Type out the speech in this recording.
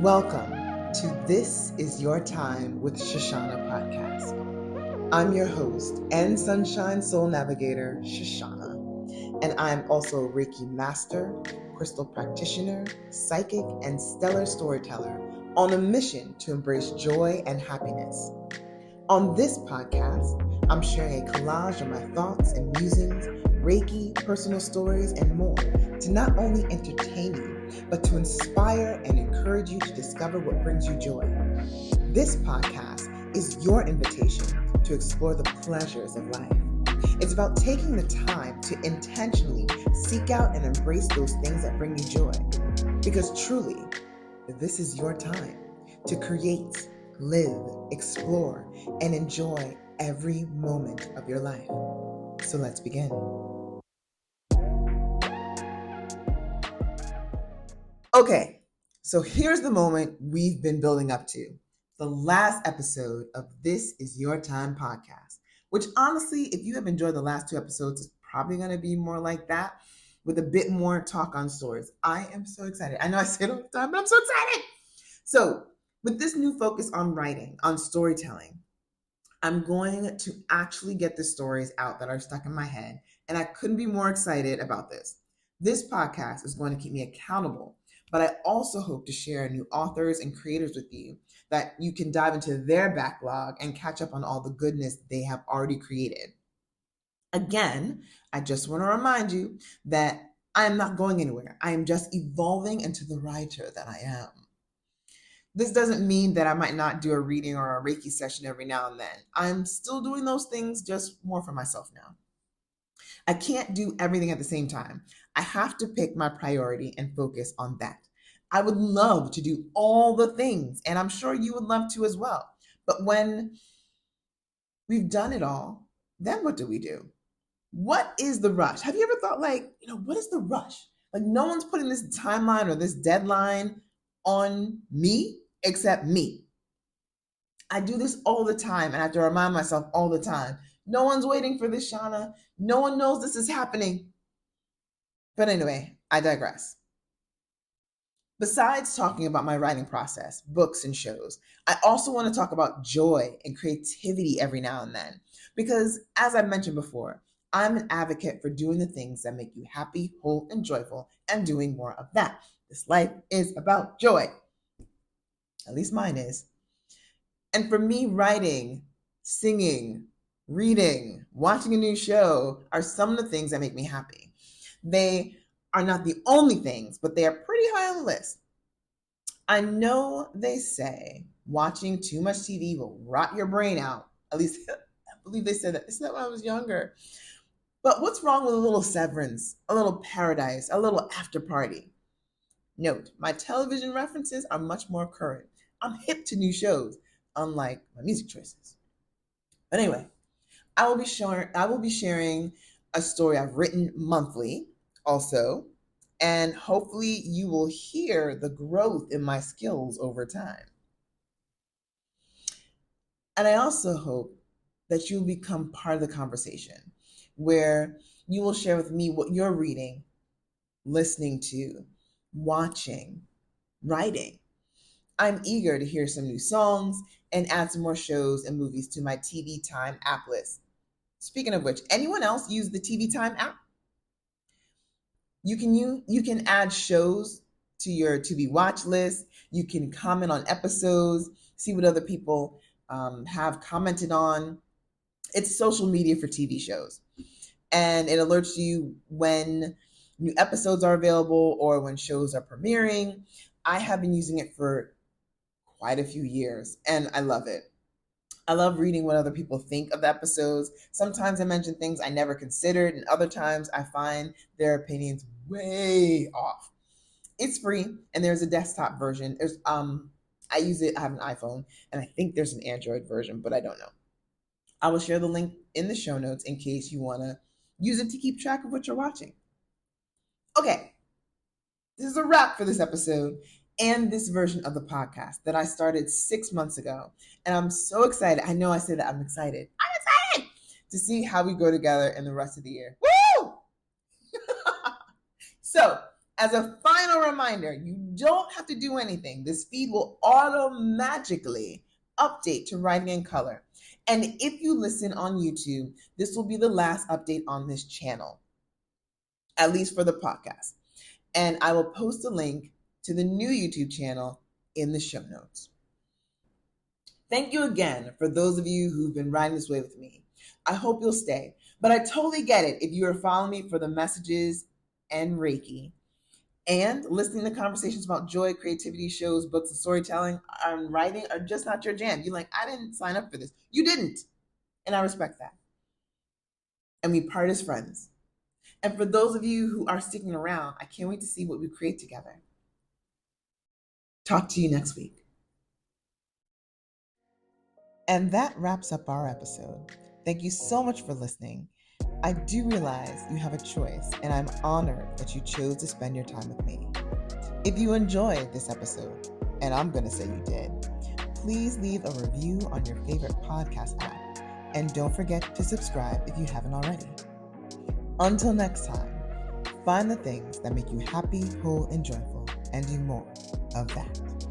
Welcome to This Is Your Time with ChaChanna podcast. I'm your host and Sunshine Soul Navigator, ChaChanna, and I'm also a Reiki master, crystal practitioner, psychic, and stellar storyteller on a mission to embrace joy and happiness. On this podcast, I'm sharing a collage of my thoughts and musings, Reiki, personal stories, and more to not only entertain you, but to inspire and encourage you to discover what brings you joy. This podcast is your invitation to explore the pleasures of life. It's about taking the time to intentionally seek out and embrace those things that bring you joy. Because truly, this is your time to create, live, explore, and enjoy every moment of your life. So let's begin. Okay, so here's the moment we've been building up to. The last episode of This Is Your Time podcast, which honestly, if you have enjoyed the last two episodes, it's probably going to be more like that with a bit more talk on stories. I am so excited. I know I say it all the time, but I'm so excited. So with this new focus on writing, on storytelling, I'm going to actually get the stories out that are stuck in my head, and I couldn't be more excited about this. This podcast is going to keep me accountable, but I also hope to share new authors and creators with you that you can dive into their backlog and catch up on all the goodness they have already created. Again, I just want to remind you that I am not going anywhere. I am just evolving into the writer that I am. This doesn't mean that I might not do a reading or a Reiki session every now and then. I'm still doing those things, just more for myself now. I can't do everything at the same time. I have to pick my priority and focus on that. I would love to do all the things, and I'm sure you would love to as well. But when we've done it all, then what do we do? What is the rush? Have you ever thought, what is the rush? Like, no one's putting this timeline or this deadline on me except me. I do this all the time, and I have to remind myself all the time. No one's waiting for this, Shauna. No one knows this is happening. But anyway, I digress. Besides talking about my writing process, books, and shows, I also want to talk about joy and creativity every now and then. Because as I mentioned before, I'm an advocate for doing the things that make you happy, whole, and joyful, and doing more of that. This life is about joy. At least mine is. And for me, writing, singing, reading, watching a new show are some of the things that make me happy. They are not the only things, but they are pretty high on the list. I know they say watching too much TV will rot your brain out. At least I believe they said that. Isn't that when I was younger? But what's wrong with a little severance, a little paradise, a little after party? Note, my television references are much more current. I'm hip to new shows, unlike my music choices. But anyway, I will be sharing a story I've written monthly also, and hopefully you will hear the growth in my skills over time. And I also hope that you'll become part of the conversation where you will share with me what you're reading, listening to, watching, writing. I'm eager to hear some new songs and add some more shows and movies to my TV Time app list. Speaking of which, anyone else use the TV Time app? You can add shows to your to be watch list. You can comment on episodes, see what other people have commented on. It's social media for TV shows, and it alerts you when new episodes are available or when shows are premiering. I have been using it for quite a few years, and I love it. I love reading what other people think of the episodes. Sometimes I mention things I never considered, and other times I find their opinions way off. It's free, and there's a desktop version. I use it. I have an iPhone, and I think there's an Android version, but I don't know. I will share the link in the show notes in case you want to use it to keep track of what you're watching. Okay, this is a wrap for this episode and this version of the podcast that I started 6 months ago. And I'm so excited. I know I say that I'm excited. I'm excited to see how we go together in the rest of the year. Woo! So As a final reminder, you don't have to do anything. This feed will automatically update to writing in color. And if you listen on YouTube, this will be the last update on this channel, at least for the podcast. And I will post a link to the new YouTube channel in the show notes. Thank you again for those of you who've been riding this way with me. I hope you'll stay. But I totally get it if you are following me for the messages and Reiki and listening to conversations about joy, creativity, shows, books, and storytelling and writing are just not your jam. You're like, I didn't sign up for this. You didn't. And I respect that. And we part as friends. And for those of you who are sticking around, I can't wait to see what we create together. Talk to you next week. And that wraps up our episode. Thank you so much for listening. I do realize you have a choice, and I'm honored that you chose to spend your time with me. If you enjoyed this episode, and I'm going to say you did, please leave a review on your favorite podcast app. And don't forget to subscribe if you haven't already. Until next time, find the things that make you happy, whole, and joyful, and do more of that.